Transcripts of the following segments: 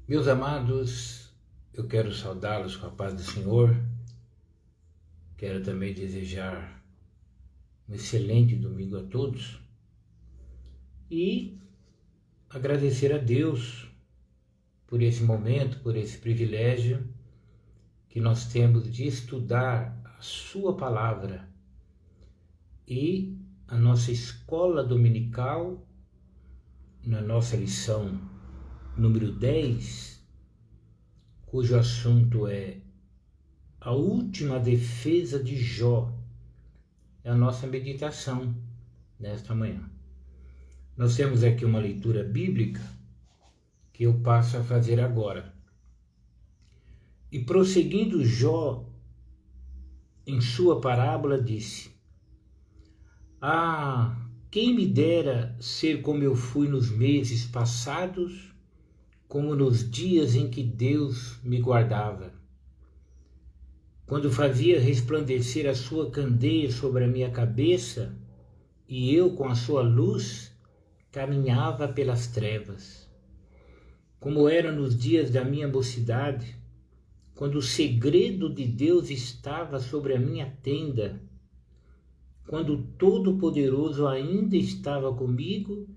Meus amados, eu quero saudá-los com a paz do Senhor. Quero também desejar um excelente domingo a todos e agradecer a Deus por esse momento, por esse privilégio que nós temos de estudar a Sua Palavra e a nossa escola dominical, na nossa lição número 10, cujo assunto é a última defesa de Jó, é a nossa meditação nesta manhã. Nós temos aqui uma leitura bíblica que eu passo a fazer agora. E prosseguindo Jó, em sua parábola, disse: quem me dera ser como eu fui nos meses passados, como nos dias em que Deus me guardava, quando fazia resplandecer a sua candeia sobre a minha cabeça, e eu com a sua luz caminhava pelas trevas. Como era nos dias da minha mocidade, quando o segredo de Deus estava sobre a minha tenda, quando o Todo-Poderoso ainda estava comigo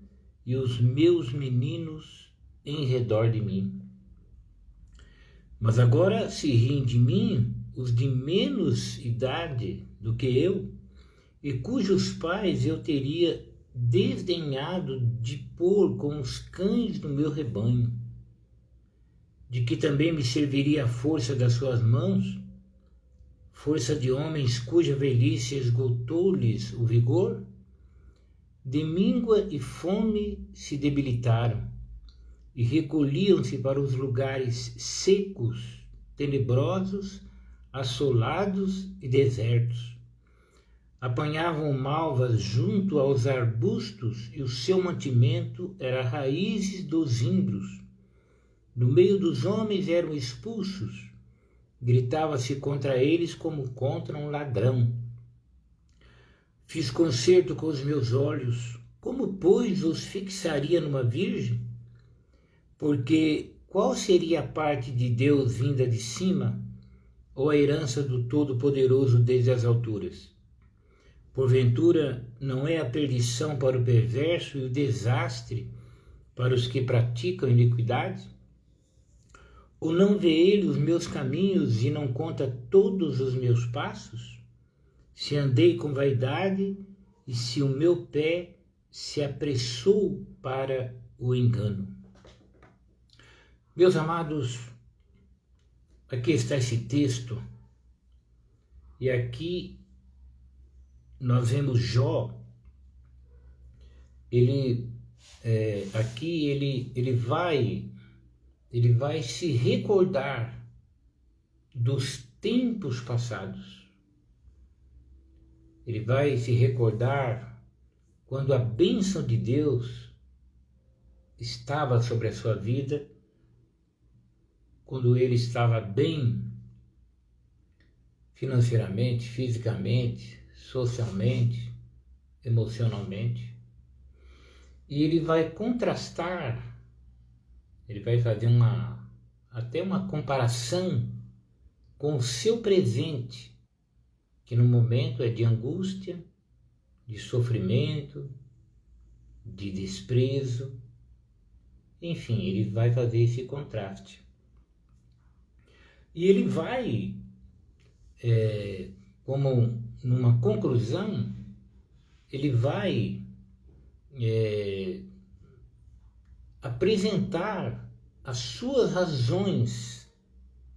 e os meus meninos em redor de mim. Mas agora se riem de mim os de menos idade do que eu, e cujos pais eu teria desdenhado de pôr com os cães do meu rebanho, de que também me serviria a força das suas mãos, força de homens cuja velhice esgotou-lhes o vigor? De míngua e fome se debilitaram, e recolhiam-se para os lugares secos, tenebrosos, assolados e desertos. Apanhavam malvas junto aos arbustos, e o seu mantimento era raízes dos zimbros. No meio dos homens eram expulsos. Gritava-se contra eles como contra um ladrão. Fiz concerto com os meus olhos, como, pois, os fixaria numa virgem? Porque qual seria a parte de Deus vinda de cima, ou a herança do Todo-Poderoso desde as alturas? Porventura, não é a perdição para o perverso e o desastre para os que praticam iniquidade? Ou não vê ele os meus caminhos e não conta todos os meus passos? Se andei com vaidade e se o meu pé se apressou para o engano. Meus amados, aqui está esse texto, e aqui nós vemos Jó. Ele vai se recordar dos tempos passados. Ele vai se recordar quando a bênção de Deus estava sobre a sua vida, quando ele estava bem financeiramente, fisicamente, socialmente, emocionalmente. E ele vai contrastar, ele vai fazer até uma comparação com o seu presente, que no momento é de angústia, de sofrimento, de desprezo. Enfim, ele vai fazer esse contraste. E ele vai, como numa conclusão, ele vai apresentar as suas razões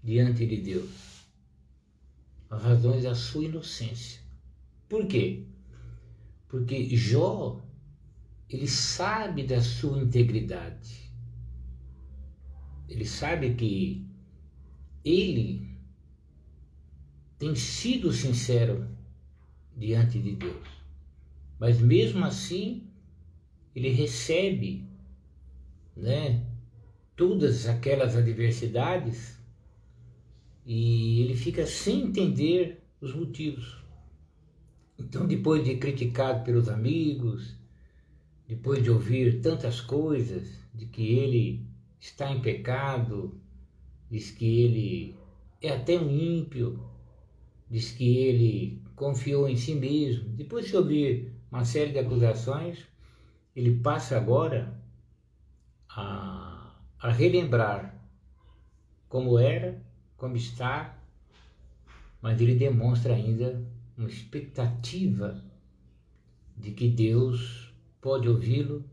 diante de Deus, as razões da sua inocência. Por quê? Porque Jó, ele sabe da sua integridade. Ele sabe que ele tem sido sincero diante de Deus. Mas mesmo assim, ele recebe, todas aquelas adversidades e ele fica sem entender os motivos. Então, depois de criticado pelos amigos, depois de ouvir tantas coisas, de que ele está em pecado, diz que ele é até um ímpio, diz que ele confiou em si mesmo. Depois de ouvir uma série de acusações, ele passa agora a relembrar como era, como está, mas ele demonstra ainda uma expectativa de que Deus pode ouvi-lo,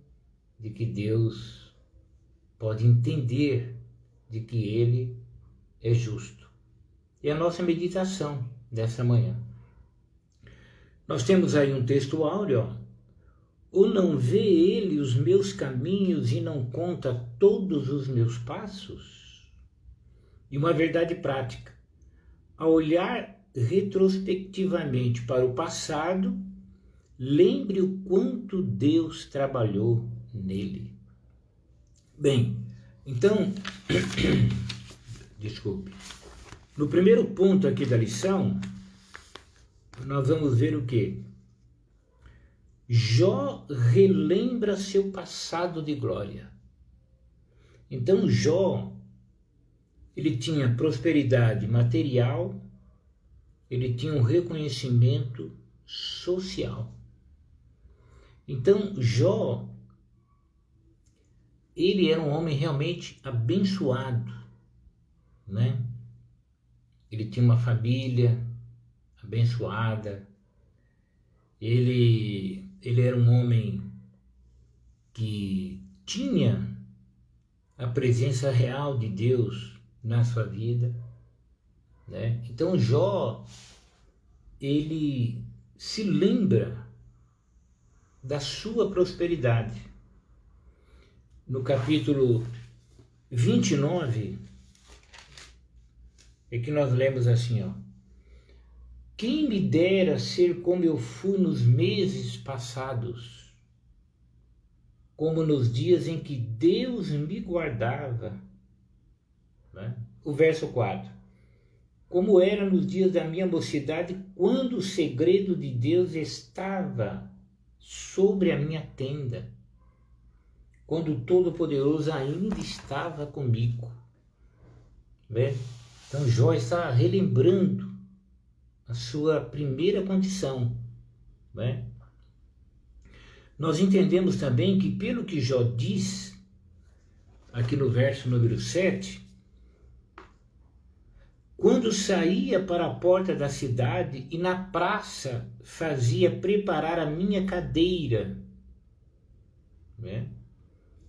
de que Deus pode entender de que ele é justo. É a nossa meditação dessa manhã. Nós temos aí um texto áureo, ó. Ou não vê ele os meus caminhos e não conta todos os meus passos? E uma verdade prática. Ao olhar retrospectivamente para o passado, lembre o quanto Deus trabalhou nele. Bem, então, desculpe. No primeiro ponto aqui da lição, nós vamos ver o quê? Jó relembra seu passado de glória. Então Jó, ele tinha prosperidade material, ele tinha um reconhecimento social. Então Jó, ele era um homem realmente abençoado, né? Ele tinha uma família abençoada, ele era um homem que tinha a presença real de Deus na sua vida, né? Então Jó, ele se lembra da sua prosperidade. No capítulo 29, é que nós lemos assim, ó. Quem me dera ser como eu fui nos meses passados, como nos dias em que Deus me guardava. Né? O verso 4. Como era nos dias da minha mocidade, quando o segredo de Deus estava sobre a minha tenda, quando o Todo-Poderoso ainda estava comigo. Né? Então Jó está relembrando a sua primeira condição, né? Nós entendemos também que, pelo que Jó diz, aqui no verso número 7, quando saía para a porta da cidade e na praça fazia preparar a minha cadeira, né?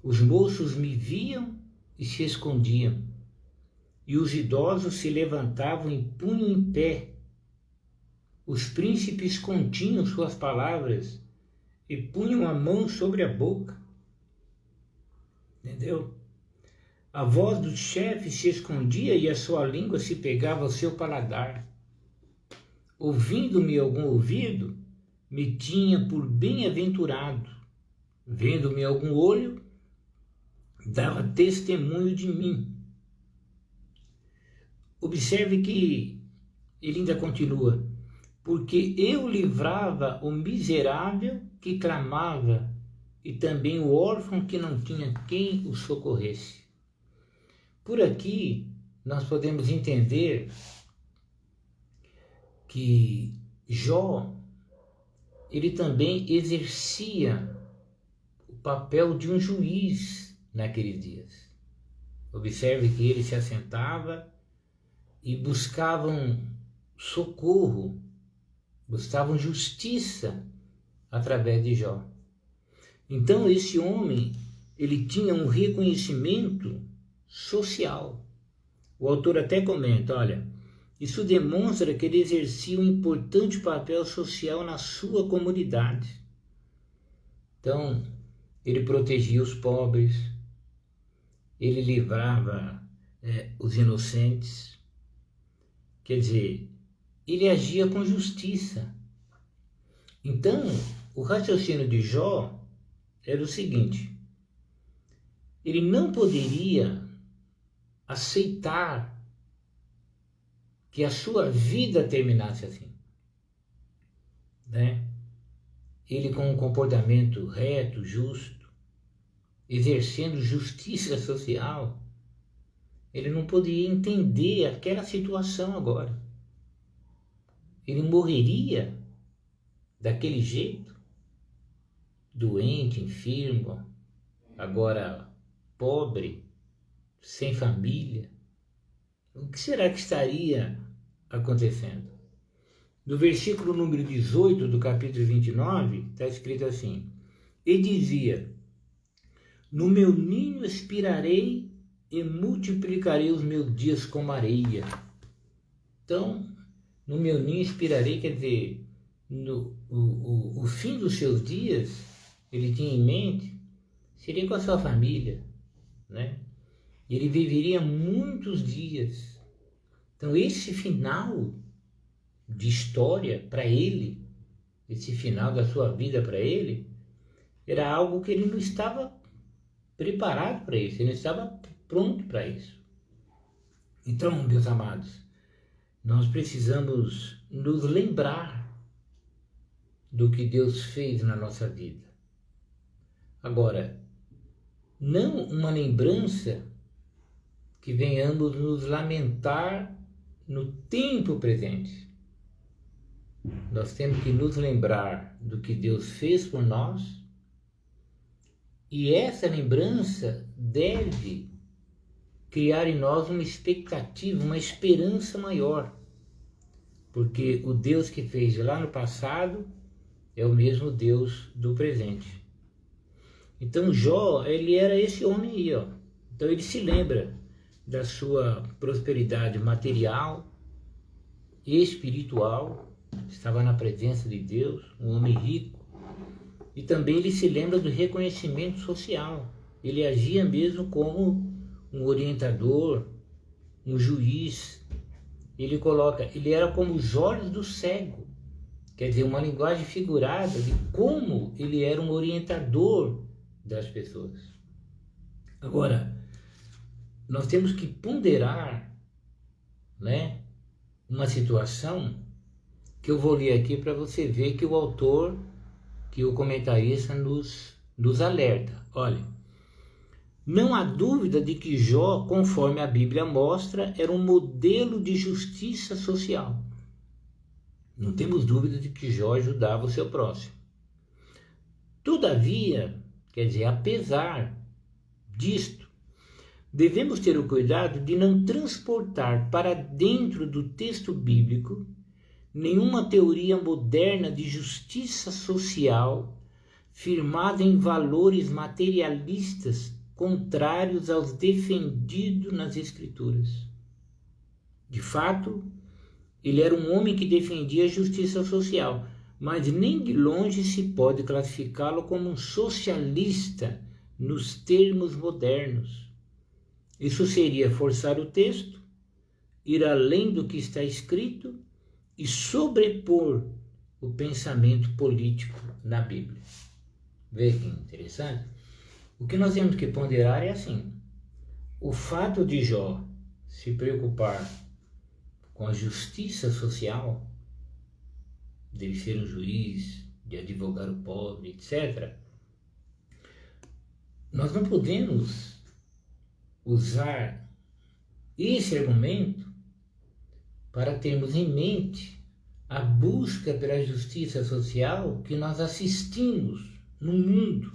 Os moços me viam e se escondiam, e os idosos se levantavam e punham em pé. Os príncipes continham suas palavras e punham a mão sobre a boca. Entendeu? A voz do chefe se escondia e a sua língua se pegava ao seu paladar. Ouvindo-me algum ouvido, me tinha por bem-aventurado. Vendo-me algum olho, dava testemunho de mim. Observe que ele ainda continua. Porque eu livrava o miserável que clamava e também o órfão que não tinha quem o socorresse. Por aqui nós podemos entender que Jó, ele também exercia o papel de um juiz naqueles dias. Observe que ele se assentava e buscavam socorro, buscavam justiça através de Jó. Então esse homem, ele tinha um reconhecimento social. O autor até comenta, olha, isso demonstra que ele exercia um importante papel social na sua comunidade. Então, ele protegia os pobres, ele livrava os inocentes, quer dizer, ele agia com justiça. Então, o raciocínio de Jó era o seguinte: ele não poderia aceitar que a sua vida terminasse assim, né? Ele com um comportamento reto, justo, exercendo justiça social, ele não poderia entender aquela situação agora. Ele morreria daquele jeito, doente, enfermo, agora pobre, sem família. O que será que estaria acontecendo? No versículo número 18 do capítulo 29, está escrito assim: e dizia: no meu ninho expirarei e multiplicarei os meus dias como areia. Então, no meu ninho expirarei, quer dizer, o fim dos seus dias, ele tinha em mente, seria com a sua família, né? Ele viveria muitos dias. Então, esse final de história para ele, esse final da sua vida para ele, era algo que ele não estava preparado para isso, ele não estava pronto para isso. Então, meus amados, nós precisamos nos lembrar do que Deus fez na nossa vida. Agora, não uma lembrança que venhamos nos lamentar no tempo presente. Nós temos que nos lembrar do que Deus fez por nós, e essa lembrança deve criar em nós uma expectativa, uma esperança maior, porque o Deus que fez lá no passado é o mesmo Deus do presente. Então Jó, ele era esse homem aí, ó. Então ele se lembra da sua prosperidade material e espiritual, estava na presença de Deus, um homem rico, e também ele se lembra do reconhecimento social. Ele agia mesmo como um orientador, um juiz. Ele era como os olhos do cego, quer dizer, uma linguagem figurada de como ele era um orientador das pessoas. Agora, nós temos que ponderar, né, uma situação que eu vou ler aqui para você ver que o autor, que o comentarista nos alerta. Olha, não há dúvida de que Jó, conforme a Bíblia mostra, era um modelo de justiça social. Não temos dúvida de que Jó ajudava o seu próximo. Todavia, quer dizer, apesar disto, devemos ter o cuidado de não transportar para dentro do texto bíblico nenhuma teoria moderna de justiça social firmada em valores materialistas contrários aos defendidos nas Escrituras. De fato, ele era um homem que defendia a justiça social, mas nem de longe se pode classificá-lo como um socialista nos termos modernos. Isso seria forçar o texto, ir além do que está escrito e sobrepor o pensamento político na Bíblia. Vê que interessante? O que nós temos que ponderar é assim: o fato de Jó se preocupar com a justiça social, dele ser um juiz, de advogar o pobre, etc., nós não podemos usar esse argumento para termos em mente a busca pela justiça social que nós assistimos no mundo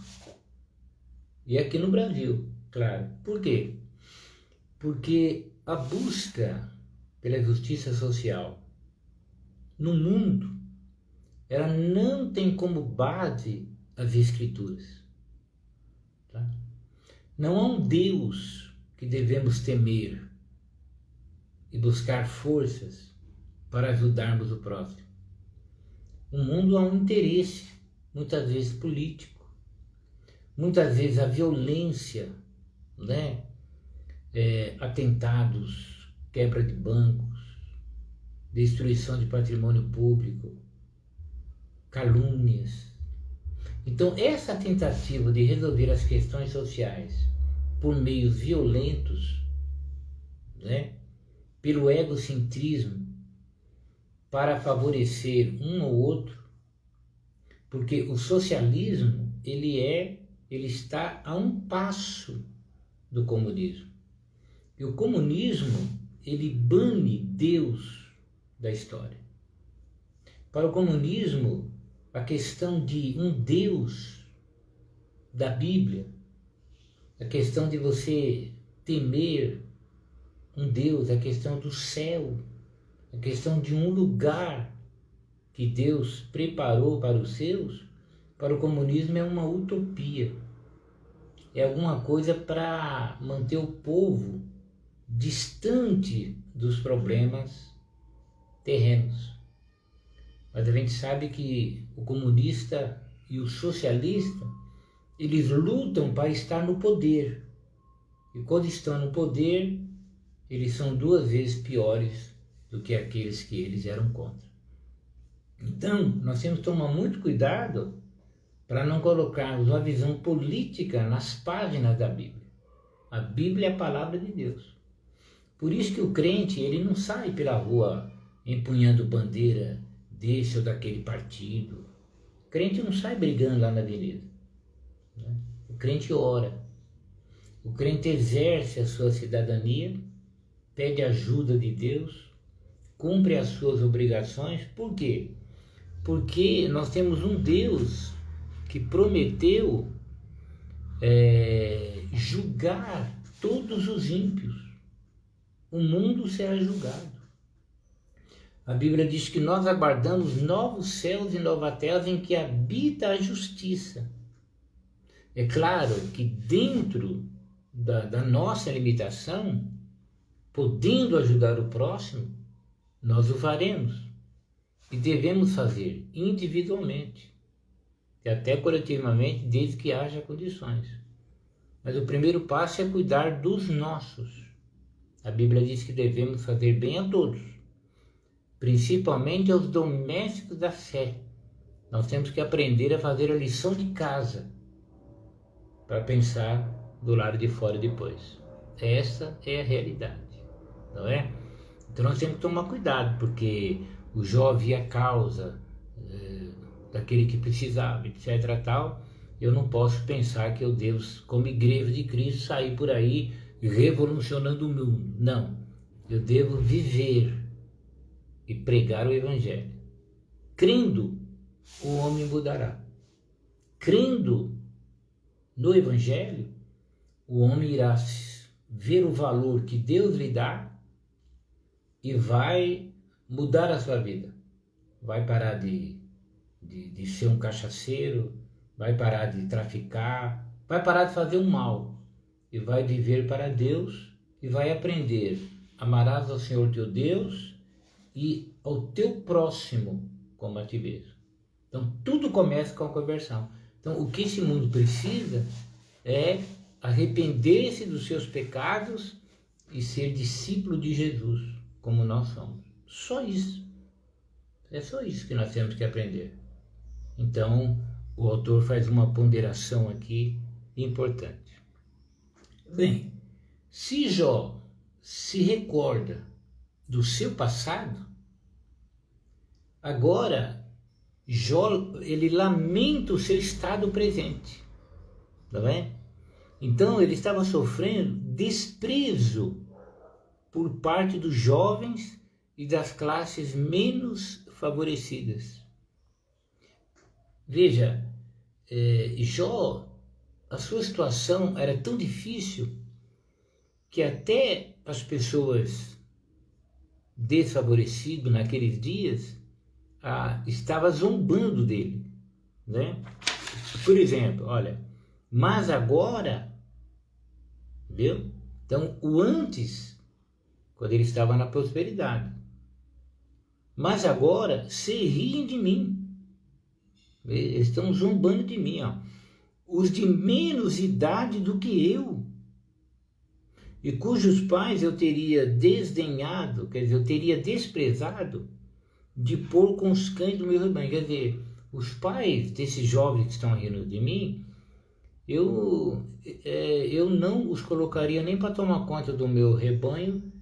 e aqui no Brasil, claro. Por quê? Porque a busca pela justiça social no mundo, ela não tem como base as Escrituras. Tá? Não há um Deus que devemos temer e buscar forças para ajudarmos o próximo. No mundo há um interesse, muitas vezes político, muitas vezes a violência, né? Atentados, quebra de bancos, destruição de patrimônio público, calúnias. Então, essa tentativa de resolver as questões sociais por meios violentos, né, pelo egocentrismo, para favorecer um ou outro, porque o socialismo, ele é ele está a um passo do comunismo. E o comunismo, ele bane Deus da história. Para o comunismo, a questão de um Deus da Bíblia, a questão de você temer um Deus, a questão do céu, a questão de um lugar que Deus preparou para os seus, para o comunismo é uma utopia. É alguma coisa para manter o povo distante dos problemas terrenos. Mas a gente sabe que o comunista e o socialista, eles lutam para estar no poder. E quando estão no poder, eles são 2 vezes piores do que aqueles que eles eram contra. Então, nós temos que tomar muito cuidado para não colocarmos uma visão política nas páginas da Bíblia. A Bíblia é a palavra de Deus. Por isso que o crente, ele não sai pela rua empunhando bandeira desse ou daquele partido. O crente não sai brigando lá na avenida, né? O crente ora. O crente exerce a sua cidadania, pede ajuda de Deus, cumpre as suas obrigações. Por quê? Porque nós temos um Deus que prometeu julgar todos os ímpios. O mundo será julgado. A Bíblia diz que nós aguardamos novos céus e nova terra em que habita a justiça. É claro que dentro da nossa limitação, podendo ajudar o próximo, nós o faremos. E devemos fazer individualmente e até coletivamente, desde que haja condições. Mas o primeiro passo é cuidar dos nossos. A Bíblia diz que devemos fazer bem a todos, principalmente aos domésticos da fé. Nós temos que aprender a fazer a lição de casa para pensar do lado de fora depois. Essa é a realidade, não é? Então nós temos que tomar cuidado, porque o Jó via a causa daquele que precisava, etc. tal. Eu não posso pensar que eu devo, como igreja de Cristo, sair por aí revolucionando o mundo. Não, eu devo viver e pregar o Evangelho. Crendo, o homem mudará. Crendo no Evangelho, o homem irá ver o valor que Deus lhe dá e vai mudar a sua vida. Vai parar de ser um cachaceiro, vai parar de traficar, vai parar de fazer o mal e vai viver para Deus e vai aprender: amarás ao Senhor teu Deus e ao teu próximo como a ti mesmo. Então tudo começa com a conversão. Então o que esse mundo precisa é arrepender-se dos seus pecados e ser discípulo de Jesus, como nós somos. Só isso. É só isso que nós temos que aprender. Então, o autor faz uma ponderação aqui importante. Bem, se Jó se recorda do seu passado, agora Jó, ele lamenta o seu estado presente, não é? Então ele estava sofrendo desprezo por parte dos jovens e das classes menos favorecidas. Veja, Jó, a sua situação era tão difícil que até as pessoas desfavorecidas naqueles dias estavam zombando dele, né? Por exemplo, olha, mas agora, viu? Então, o antes, quando ele estava na prosperidade, mas agora se riem de mim. Eles estão zombando de mim, ó. Os de menos idade do que eu, e cujos pais eu teria desdenhado, quer dizer, eu teria desprezado de pôr com os cães do meu rebanho. Quer dizer, os pais desses jovens que estão rindo de mim, eu não os colocaria nem para tomar conta do meu rebanho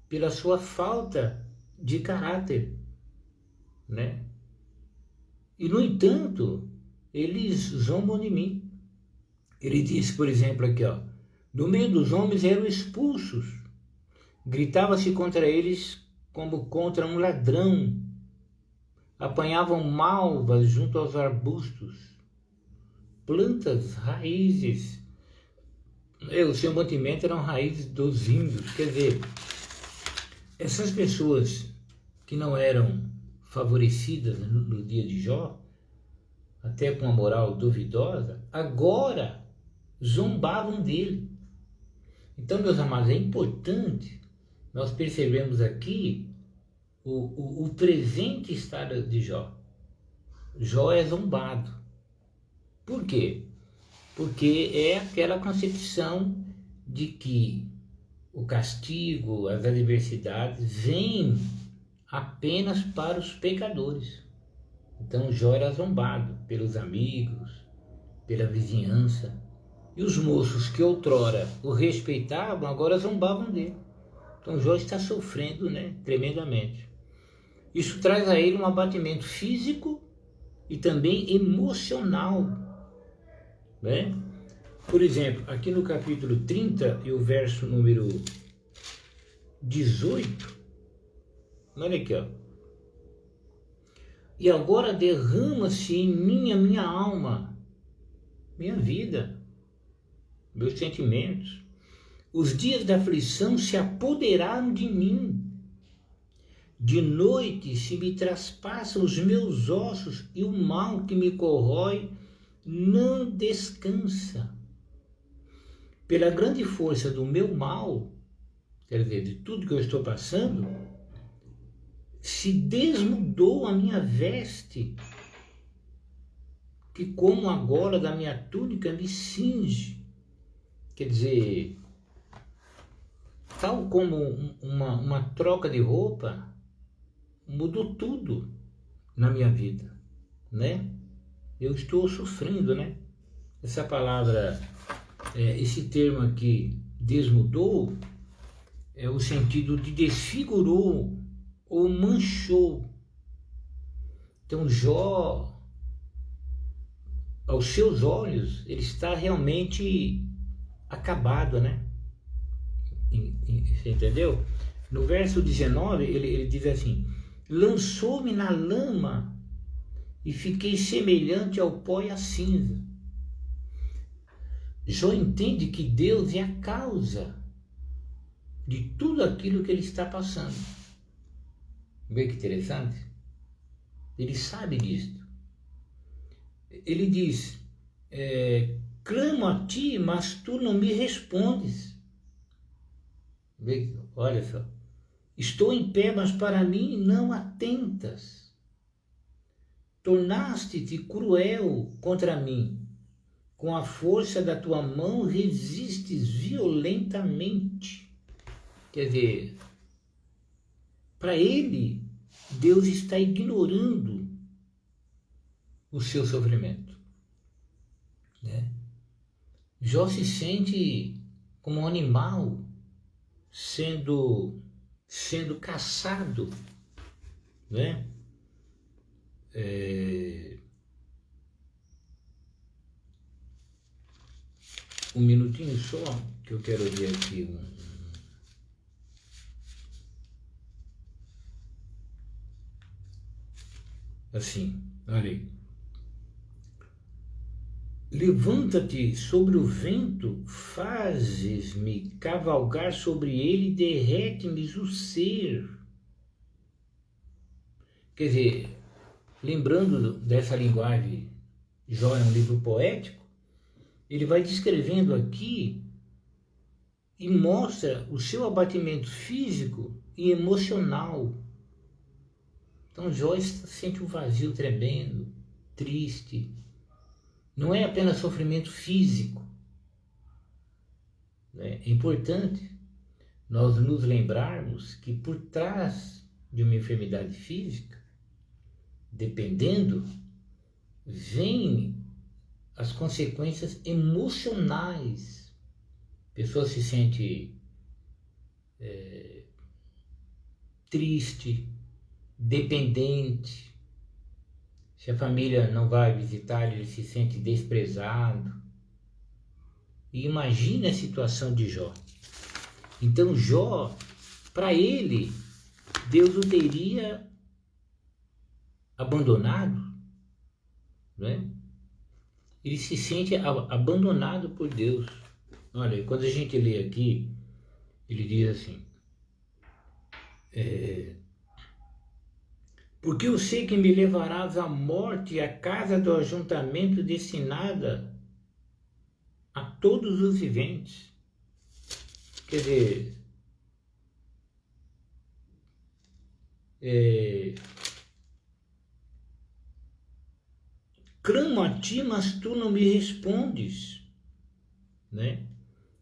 pela sua falta de caráter, né? E, no entanto, eles zombam de mim. Ele disse, por exemplo, aqui, ó, no meio dos homens eram expulsos, gritava-se contra eles como contra um ladrão, apanhavam malvas junto aos arbustos, plantas, raízes. O seu mantimento eram raízes dos índios. Quer dizer, essas pessoas que não eram favorecidas no dia de Jó, até com uma moral duvidosa, agora zombavam dele. Então, meus amados, é importante nós percebemos aqui o presente estado de Jó. Jó é zombado. Por quê? Porque é aquela concepção de que o castigo, as adversidades vêm apenas para os pecadores. Então Jó era zombado pelos amigos, pela vizinhança. E os moços que outrora o respeitavam, agora zombavam dele. Então Jó está sofrendo, tremendamente. Isso traz a ele um abatimento físico e também emocional. Por exemplo, aqui no capítulo 30 e o verso número 18, olha aqui, ó. E agora derrama-se em mim a minha alma, minha vida, meus sentimentos. Os dias da aflição se apoderaram de mim. De noite se me traspassam os meus ossos e o mal que me corrói não descansa. Pela grande força do meu mal, quer dizer, de tudo que eu estou passando, se desnudou a minha veste, que como agora da minha túnica me cinge. Quer dizer, tal como uma troca de roupa, mudou tudo na minha vida, Eu estou sofrendo, Essa palavra, esse termo aqui, desnudou, é o sentido de desfigurou ou manchou. Então Jó, aos seus olhos, ele está realmente acabado, Você entendeu? No verso 19, ele diz assim: lançou-me na lama e fiquei semelhante ao pó e à cinza. Jó entende que Deus é a causa de tudo aquilo que ele está passando. Vê que interessante? Ele sabe disso. Ele diz, clamo a ti, mas tu não me respondes. Vê, olha só. Estou em pé, mas para mim não atentas. Tornaste-te cruel contra mim. Com a força da tua mão resistes violentamente. Quer dizer, para ele, Deus está ignorando o seu sofrimento. Jó se sente como um animal sendo caçado, Um minutinho só, que eu quero ver aqui assim, olha aí. Levanta-te sobre o vento, fazes-me cavalgar sobre ele, derrete-me o ser. Quer dizer, lembrando dessa linguagem, Jó é um livro poético, ele vai descrevendo aqui e mostra o seu abatimento físico e emocional. Então Jó sente um vazio tremendo, triste. Não é apenas sofrimento físico. É importante nós nos lembrarmos que por trás de uma enfermidade física, dependendo, vem as consequências emocionais. A pessoa se sente triste, dependente. Se a família não vai visitar, ele se sente desprezado. E imagine a situação de Jó. Então Jó, para ele, Deus o teria abandonado, né? Ele se sente abandonado por Deus. Olha, quando a gente lê aqui, ele diz assim, porque eu sei que me levarás à morte e à casa do ajuntamento destinada a todos os viventes. Quer dizer, clamo a ti, mas tu não me respondes, né?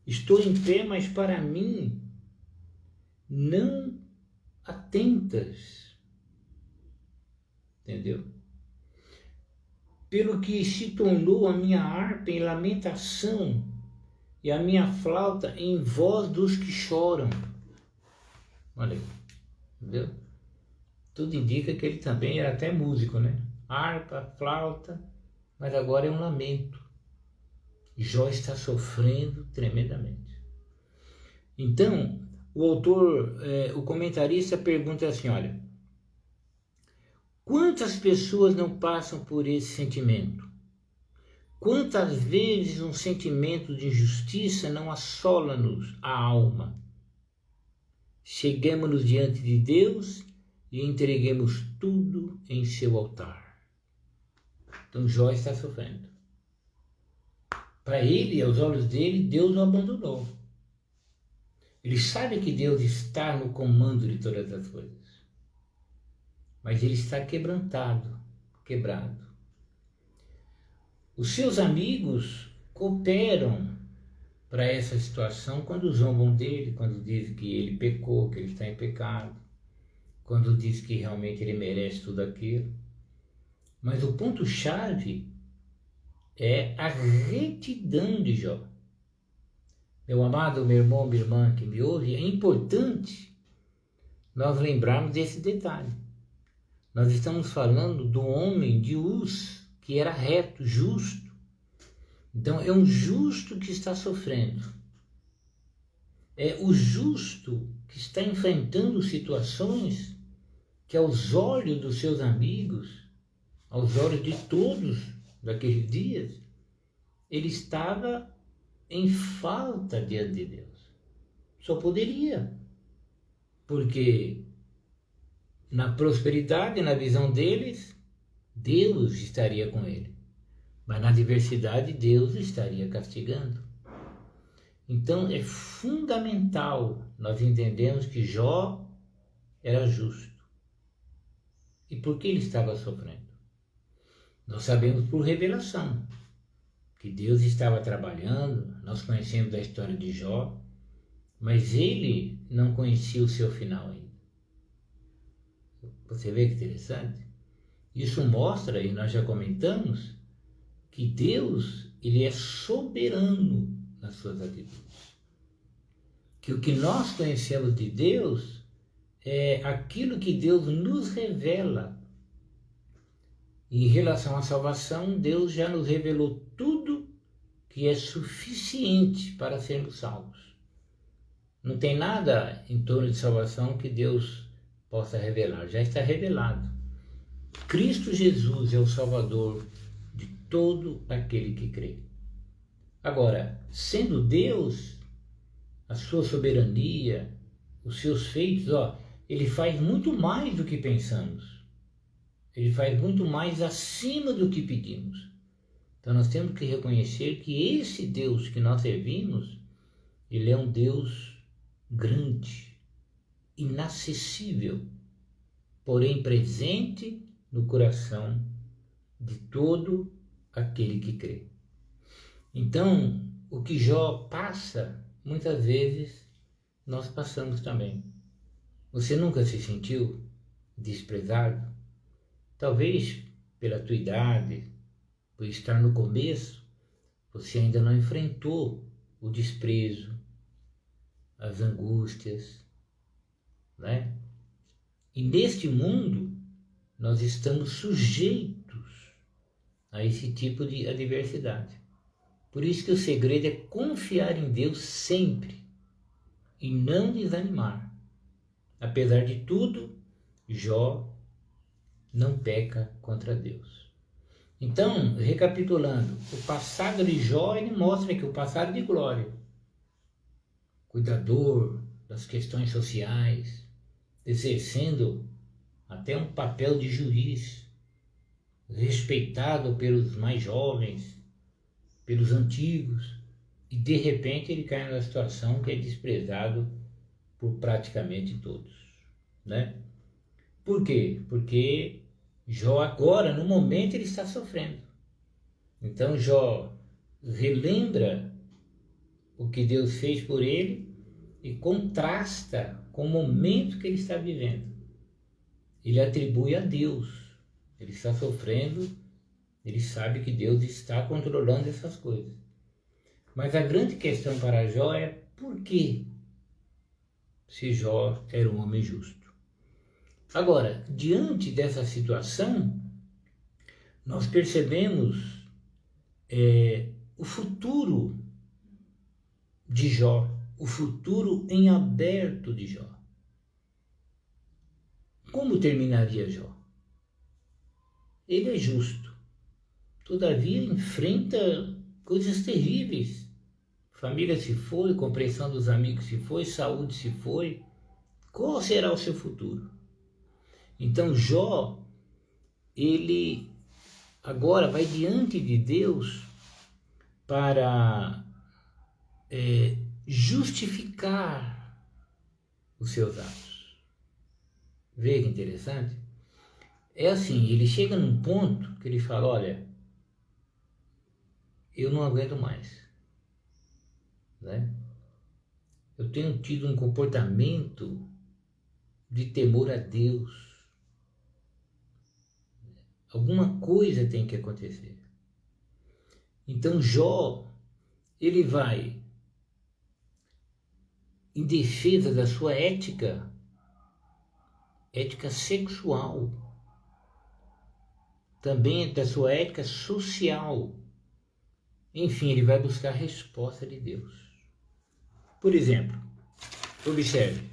Estou em pé, mas para mim não atentas, entendeu? Pelo que se tornou a minha harpa em lamentação e a minha flauta em voz dos que choram. Olha aí, entendeu? Tudo indica que ele também era até músico, né? Harpa, flauta, mas agora é um lamento. Jó está sofrendo tremendamente. Então, o autor, o comentarista pergunta assim, olha, quantas pessoas não passam por esse sentimento? Quantas vezes um sentimento de injustiça não assola-nos a alma? Cheguemos-nos diante de Deus e entreguemos tudo em seu altar. Então Jó está sofrendo. Para ele, aos olhos dele, Deus o abandonou. Ele sabe que Deus está no comando de todas as coisas. Mas ele está quebrantado, quebrado. Os seus amigos cooperam para essa situação quando zombam dele, quando dizem que ele pecou, que ele está em pecado, quando dizem que realmente ele merece tudo aquilo. Mas o ponto-chave é a retidão de Jó. Meu amado, meu irmão, minha irmã que me ouve, é importante nós lembrarmos desse detalhe. Nós estamos falando do homem de Uz, que era reto, justo. Então é um justo que está sofrendo. É o justo que está enfrentando situações que aos olhos dos seus amigos, aos olhos de todos daqueles dias, ele estava em falta diante de Deus. Só poderia. Porque na prosperidade, na visão deles, Deus estaria com ele. Mas na adversidade, Deus estaria castigando. Então é fundamental nós entendermos que Jó era justo. E por que ele estava sofrendo? Nós sabemos por revelação que Deus estava trabalhando, nós conhecemos a história de Jó, mas ele não conhecia o seu final ainda. Você vê que interessante? Isso mostra, e nós já comentamos, que Deus, ele é soberano nas suas atitudes. Que o que nós conhecemos de Deus é aquilo que Deus nos revela. Em relação à salvação, Deus já nos revelou tudo que é suficiente para sermos salvos. Não tem nada em torno de salvação que Deus possa revelar, já está revelado. Cristo Jesus é o Salvador de todo aquele que crê. Agora, sendo Deus, a sua soberania, os seus feitos, ele faz muito mais do que pensamos. Ele faz muito mais acima do que pedimos. Então nós temos que reconhecer que esse Deus que nós servimos, ele é um Deus grande, inacessível, porém presente no coração de todo aquele que crê. Então, o que Jó passa, muitas vezes nós passamos também. Você nunca se sentiu desprezado? Talvez pela tua idade, por estar no começo, você ainda não enfrentou o desprezo, as angústias, né? E neste mundo, nós estamos sujeitos a esse tipo de adversidade. Por isso que o segredo é confiar em Deus sempre e não desanimar. Apesar de tudo, Jó não peca contra Deus. Então, recapitulando, o passado de Jó, ele mostra que o passado de glória, cuidador das questões sociais, exercendo até um papel de juiz, respeitado pelos mais jovens, pelos antigos, e de repente ele cai numa situação que é desprezado por praticamente todos, né? Por quê? Porque Jó agora, no momento, ele está sofrendo. Então Jó relembra o que Deus fez por ele e contrasta com o momento que ele está vivendo. Ele atribui a Deus. Ele está sofrendo, ele sabe que Deus está controlando essas coisas. Mas a grande questão para Jó é por que, se Jó era um homem justo? Agora, diante dessa situação, nós percebemos o futuro de Jó, o futuro em aberto de Jó. Como terminaria Jó? Ele é justo, todavia enfrenta coisas terríveis. Família se foi, compreensão dos amigos se foi, saúde se foi. Qual será o seu futuro? Então Jó, ele agora vai diante de Deus para justificar os seus atos. Veja que interessante. É assim, ele chega num ponto que ele fala, olha, eu não aguento mais, né? Eu tenho tido um comportamento de temor a Deus. Alguma coisa tem que acontecer. Então Jó, ele vai em defesa da sua ética sexual, também da sua ética social. Enfim, ele vai buscar a resposta de Deus. Por exemplo, observe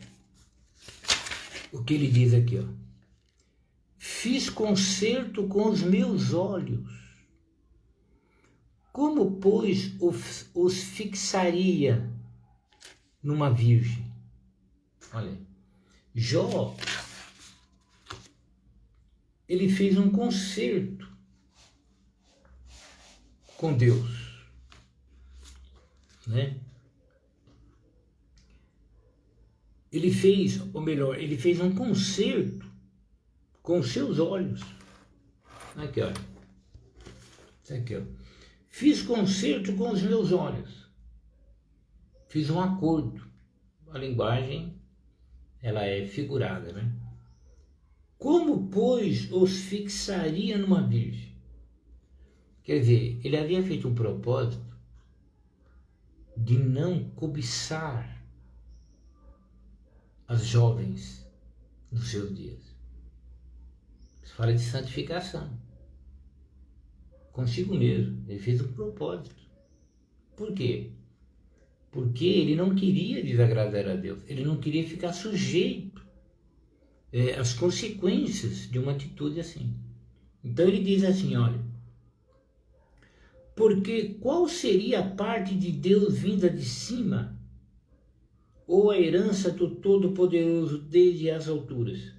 o que ele diz aqui, ó. Fiz concerto com os meus olhos. Como, pois, os fixaria numa virgem? Olha, Jó, ele fez um concerto com Deus, né? Ele fez, ou melhor, ele fez um concerto com seus olhos. Aqui, olha. Isso aqui, ó. Fiz concerto com os meus olhos. Fiz um acordo. A linguagem, ela é figurada, né? Como, pois, os fixaria numa virgem? Quer dizer, ele havia feito um propósito de não cobiçar as jovens dos seus dias. Isso fala de santificação. Consigo mesmo. Ele fez um propósito. Por quê? Porque ele não queria desagradar a Deus. Ele não queria ficar sujeito às consequências de uma atitude assim. Então ele diz assim, olha, porque qual seria a parte de Deus vinda de cima, ou a herança do Todo-Poderoso desde as alturas?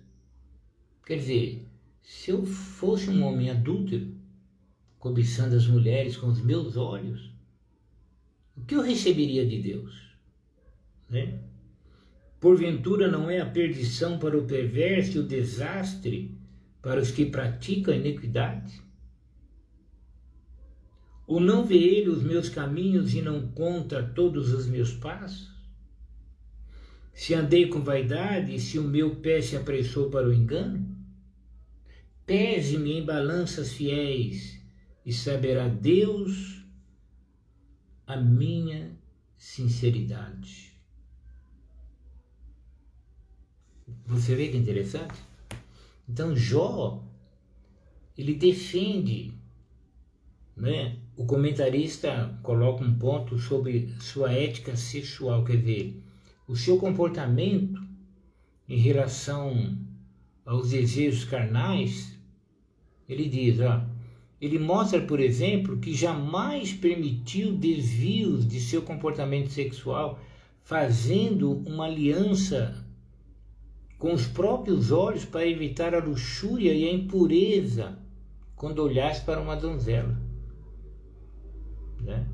Quer dizer, se eu fosse um homem adúltero, cobiçando as mulheres com os meus olhos, o que eu receberia de Deus? Né? Porventura não é a perdição para o perverso e o desastre para os que praticam a iniquidade? Ou não vê ele os meus caminhos e não conta todos os meus passos? Se andei com vaidade, se o meu pé se apressou para o engano? Pese-me em balanças fiéis, e saberá Deus a minha sinceridade. Você vê que interessante? Então Jó, ele defende, né, o comentarista coloca um ponto sobre sua ética sexual, quer dizer, o seu comportamento em relação aos desejos carnais. Ele diz, ele mostra, por exemplo, que jamais permitiu desvios de seu comportamento sexual, fazendo uma aliança com os próprios olhos para evitar a luxúria e a impureza quando olhasse para uma donzela. Né?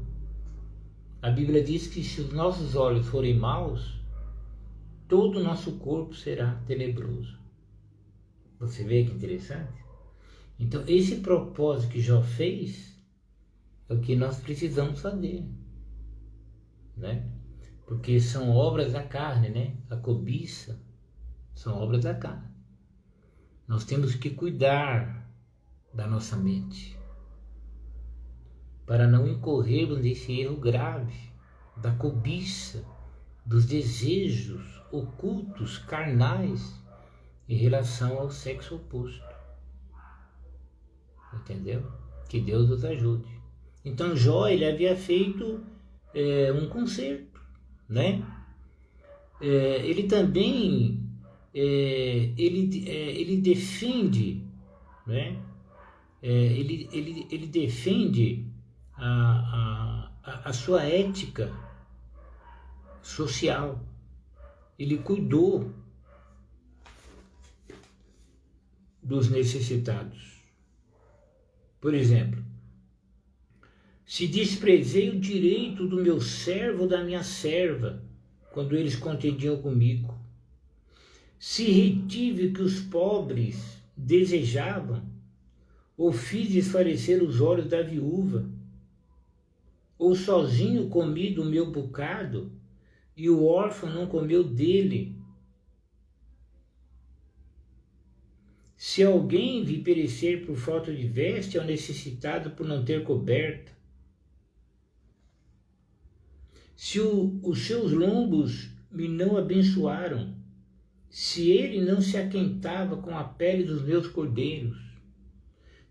A Bíblia diz que se os nossos olhos forem maus, todo o nosso corpo será tenebroso. Você vê que interessante? Então, esse propósito que Jó fez é o que nós precisamos fazer, né? Porque são obras da carne, né? A cobiça são obras da carne. Nós temos que cuidar da nossa mente para não incorrermos nesse erro grave da cobiça, dos desejos ocultos, carnais, em relação ao sexo oposto. Entendeu? Que Deus nos ajude. Então Jó, ele havia feito um concerto, né? Ele também ele defende, né? Ele defende a sua ética social. Ele cuidou dos necessitados. Por exemplo, se desprezei o direito do meu servo ou da minha serva, quando eles contendiam comigo, se retive o que os pobres desejavam, ou fiz desfalecer os olhos da viúva, ou sozinho comi do meu bocado, e o órfão não comeu dele. Se alguém vi perecer por falta de veste, é o necessitado por não ter coberta. Se os seus lombos me não abençoaram, se ele não se aquentava com a pele dos meus cordeiros,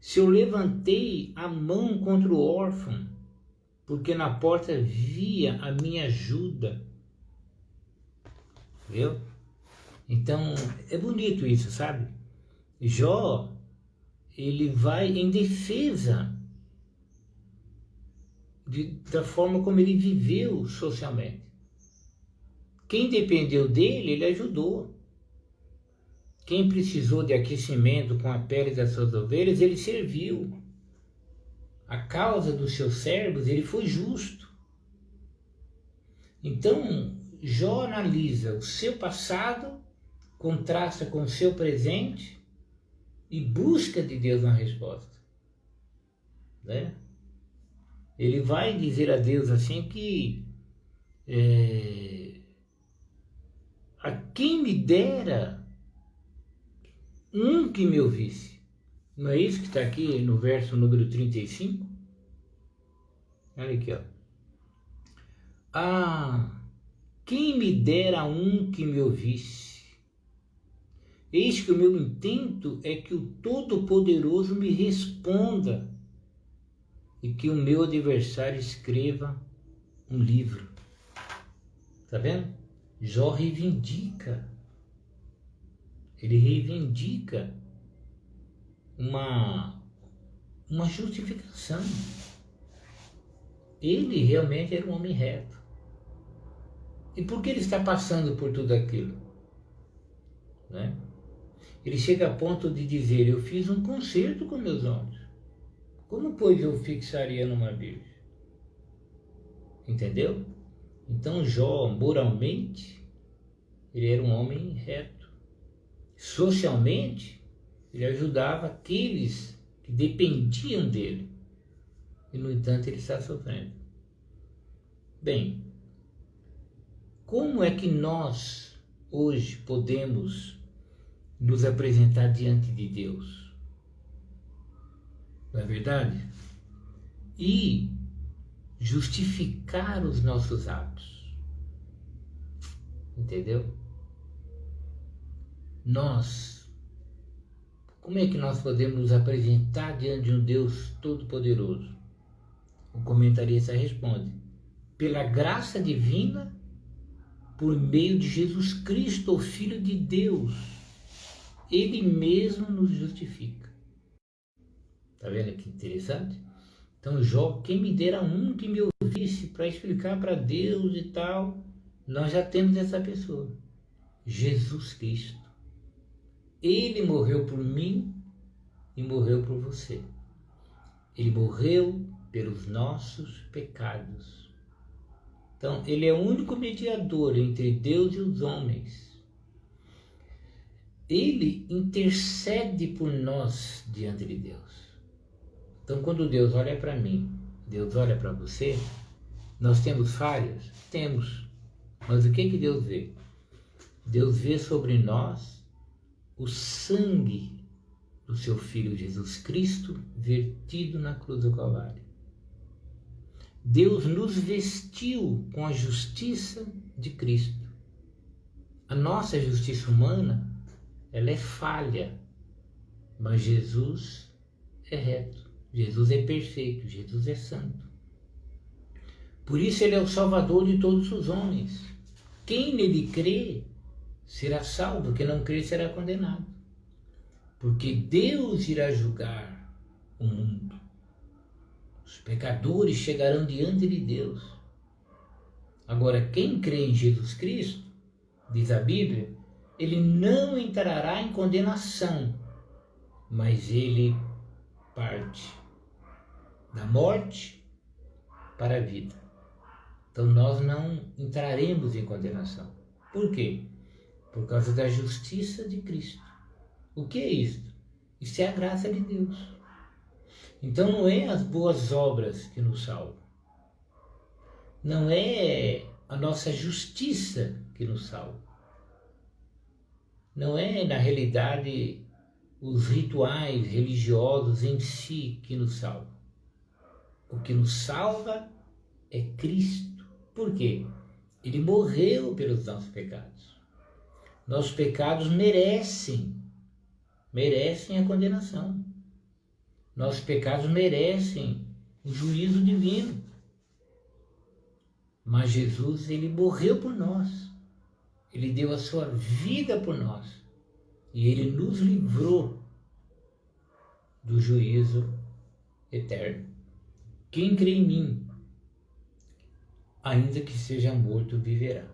se eu levantei a mão contra o órfão, porque na porta via a minha ajuda. Viu? Então, é bonito isso, sabe? Jó, ele vai em defesa da forma como ele viveu socialmente. Quem dependeu dele, ele ajudou. Quem precisou de aquecimento com a pele das suas ovelhas, ele serviu. A causa dos seus servos, ele foi justo. Então, Jó analisa o seu passado, contrasta com o seu presente, e busca de Deus uma resposta, né? Ele vai dizer a Deus assim que a quem me dera um que me ouvisse. Não é isso que está aqui no verso número 35? Olha aqui, quem me dera um que me ouvisse. Eis que o meu intento é que o Todo-Poderoso me responda e que o meu adversário escreva um livro. Tá vendo? Jó reivindica. Ele reivindica uma justificação. Ele realmente era um homem reto. E por que ele está passando por tudo aquilo? Né? Ele chega a ponto de dizer, eu fiz um concerto com meus olhos. Como, pois, eu fixaria numa virgem? Entendeu? Então, Jó, moralmente, ele era um homem reto. Socialmente, ele ajudava aqueles que dependiam dele. E, no entanto, ele está sofrendo. Bem, como é que nós, hoje, podemos nos apresentar diante de Deus? Não é verdade? E justificar os nossos atos. Entendeu? Como é que nós podemos nos apresentar diante de um Deus Todo-Poderoso? O comentarista responde: pela graça divina, por meio de Jesus Cristo, o Filho de Deus, Ele mesmo nos justifica. Está vendo que interessante? Então, Jó, quem me dera um que me ouvisse para explicar para Deus e tal, nós já temos essa pessoa, Jesus Cristo. Ele morreu por mim e morreu por você. Ele morreu pelos nossos pecados. Então, ele é o único mediador entre Deus e os homens. Ele intercede por nós diante de Deus. Então, quando Deus olha para mim, Deus olha para você, nós temos falhas? Temos. Mas o que Deus vê? Deus vê sobre nós o sangue do seu Filho Jesus Cristo vertido na cruz do Calvário. Deus nos vestiu com a justiça de Cristo. A nossa justiça humana, ela é falha, mas Jesus é reto, Jesus é perfeito, Jesus é santo. Por isso ele é o Salvador de todos os homens. Quem nele crê será salvo, quem não crê será condenado. Porque Deus irá julgar o mundo. Os pecadores chegarão diante de Deus. Agora, quem crê em Jesus Cristo, diz a Bíblia, ele não entrará em condenação, mas ele parte da morte para a vida. Então nós não entraremos em condenação. Por quê? Por causa da justiça de Cristo. O que é isto? Isso é a graça de Deus. Então não é as boas obras que nos salvam. Não é a nossa justiça que nos salva. Não é, na realidade, os rituais religiosos em si que nos salvam. O que nos salva é Cristo. Por quê? Ele morreu pelos nossos pecados. Nossos pecados merecem a condenação. Nossos pecados merecem o juízo divino. Mas Jesus, ele morreu por nós. Ele deu a sua vida por nós. E ele nos livrou do juízo eterno. Quem crê em mim, ainda que seja morto, viverá.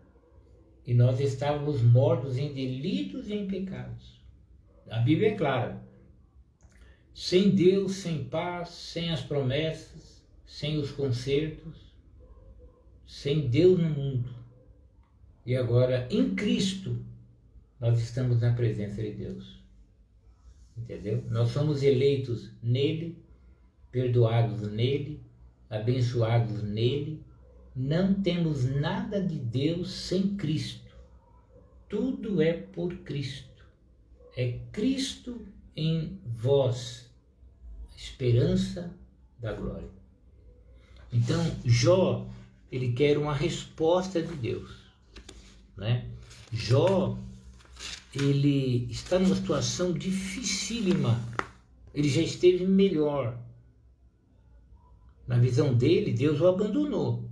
E nós estávamos mortos em delitos e em pecados. A Bíblia é clara. Sem Deus, sem paz, sem as promessas, sem os concertos, sem Deus no mundo. E agora, em Cristo, nós estamos na presença de Deus. Entendeu? Nós somos eleitos nele, perdoados nele, abençoados nele. Não temos nada de Deus sem Cristo. Tudo é por Cristo. É Cristo em vós, a esperança da glória. Então, Jó, ele quer uma resposta de Deus, né? Jó, ele está numa situação dificílima. Ele já esteve melhor. Na visão dele, Deus o abandonou.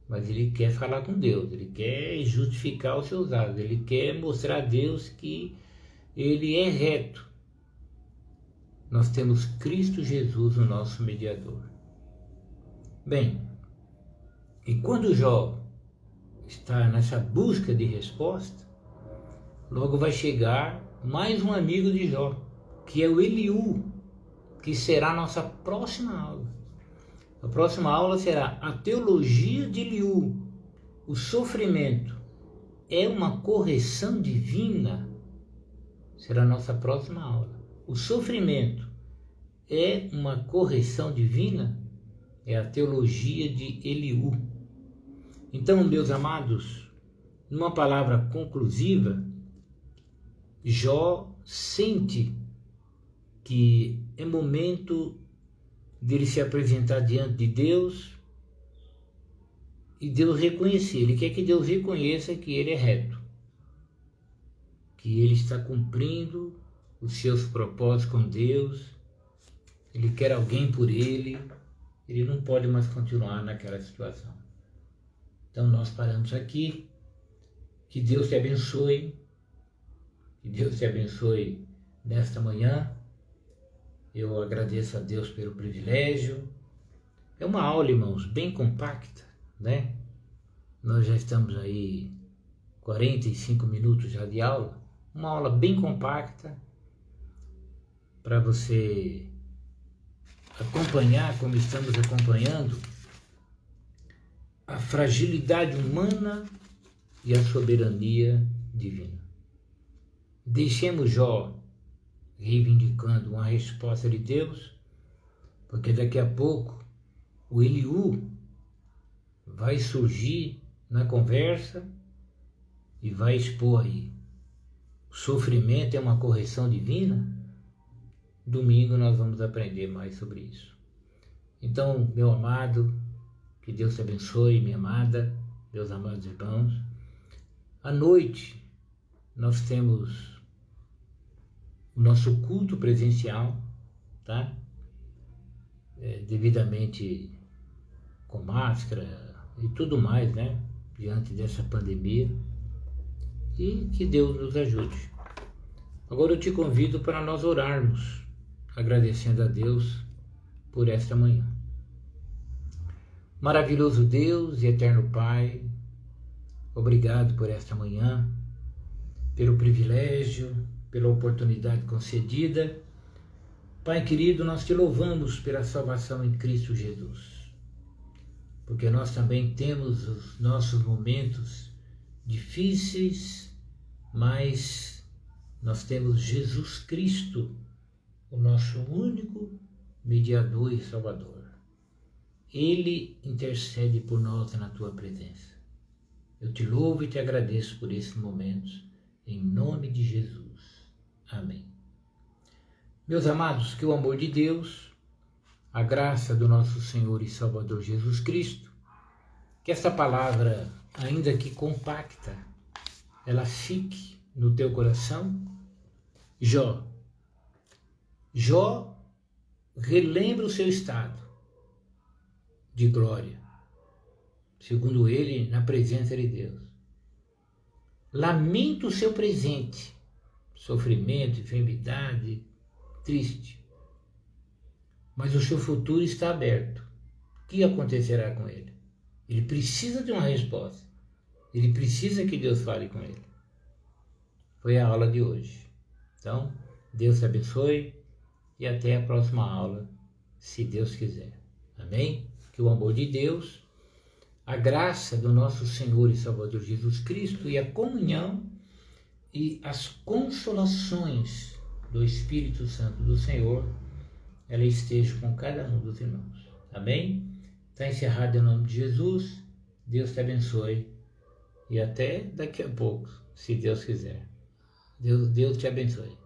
Mas ele quer falar com Deus, ele quer justificar os seus atos, ele quer mostrar a Deus que ele é reto. Nós temos Cristo Jesus, o nosso mediador. Bem, e quando Jó está nessa busca de resposta, logo vai chegar mais um amigo de Jó, que é o Eliú, que será a nossa próxima aula. A próxima aula será a teologia de Eliú. O sofrimento é uma correção divina? Será a nossa próxima aula. O sofrimento é uma correção divina? É a teologia de Eliú. Então, meus amados, numa palavra conclusiva, Jó sente que é momento dele se apresentar diante de Deus e Deus reconhecer. Ele quer que Deus reconheça que ele é reto, que ele está cumprindo os seus propósitos com Deus. Ele quer alguém por ele, ele não pode mais continuar naquela situação. Então nós paramos aqui. Que Deus te abençoe. Que Deus te abençoe nesta manhã. Eu agradeço a Deus pelo privilégio. É uma aula, irmãos, bem compacta, né? Nós já estamos aí 45 minutos já de aula. Uma aula bem compacta para você acompanhar, como estamos acompanhando, a fragilidade humana e a soberania divina. Deixemos Jó reivindicando uma resposta de Deus, porque daqui a pouco o Eliú vai surgir na conversa e vai expor aí. O sofrimento é uma correção divina? Domingo nós vamos aprender mais sobre isso. Então, meu amado, que Deus te abençoe, minha amada, meus amados irmãos. À noite nós temos o nosso culto presencial, tá? Devidamente com máscara e tudo mais, né? Diante dessa pandemia. E que Deus nos ajude. Agora eu te convido para nós orarmos, agradecendo a Deus por esta manhã. Maravilhoso Deus e eterno Pai, obrigado por esta manhã, pelo privilégio, pela oportunidade concedida. Pai querido, nós te louvamos pela salvação em Cristo Jesus, porque nós também temos os nossos momentos difíceis, mas nós temos Jesus Cristo, o nosso único mediador e salvador. Ele intercede por nós na tua presença. Eu te louvo e te agradeço por esses momentos, em nome de Jesus. Amém. Meus amados, que o amor de Deus, a graça do nosso Senhor e Salvador Jesus Cristo, que esta palavra, ainda que compacta, ela fique no teu coração. Jó relembra o seu estado de glória, segundo ele, na presença de Deus. Lamenta o seu presente, sofrimento, enfermidade, triste. Mas o seu futuro está aberto. O que acontecerá com ele? Ele precisa de uma resposta. Ele precisa que Deus fale com ele. Foi a aula de hoje. Então, Deus te abençoe e até a próxima aula, se Deus quiser. Amém? Que o amor de Deus, a graça do nosso Senhor e Salvador Jesus Cristo e a comunhão e as consolações do Espírito Santo do Senhor, ela esteja com cada um dos irmãos. Amém? Está encerrado em nome de Jesus. Deus te abençoe e até daqui a pouco, se Deus quiser. Deus te abençoe.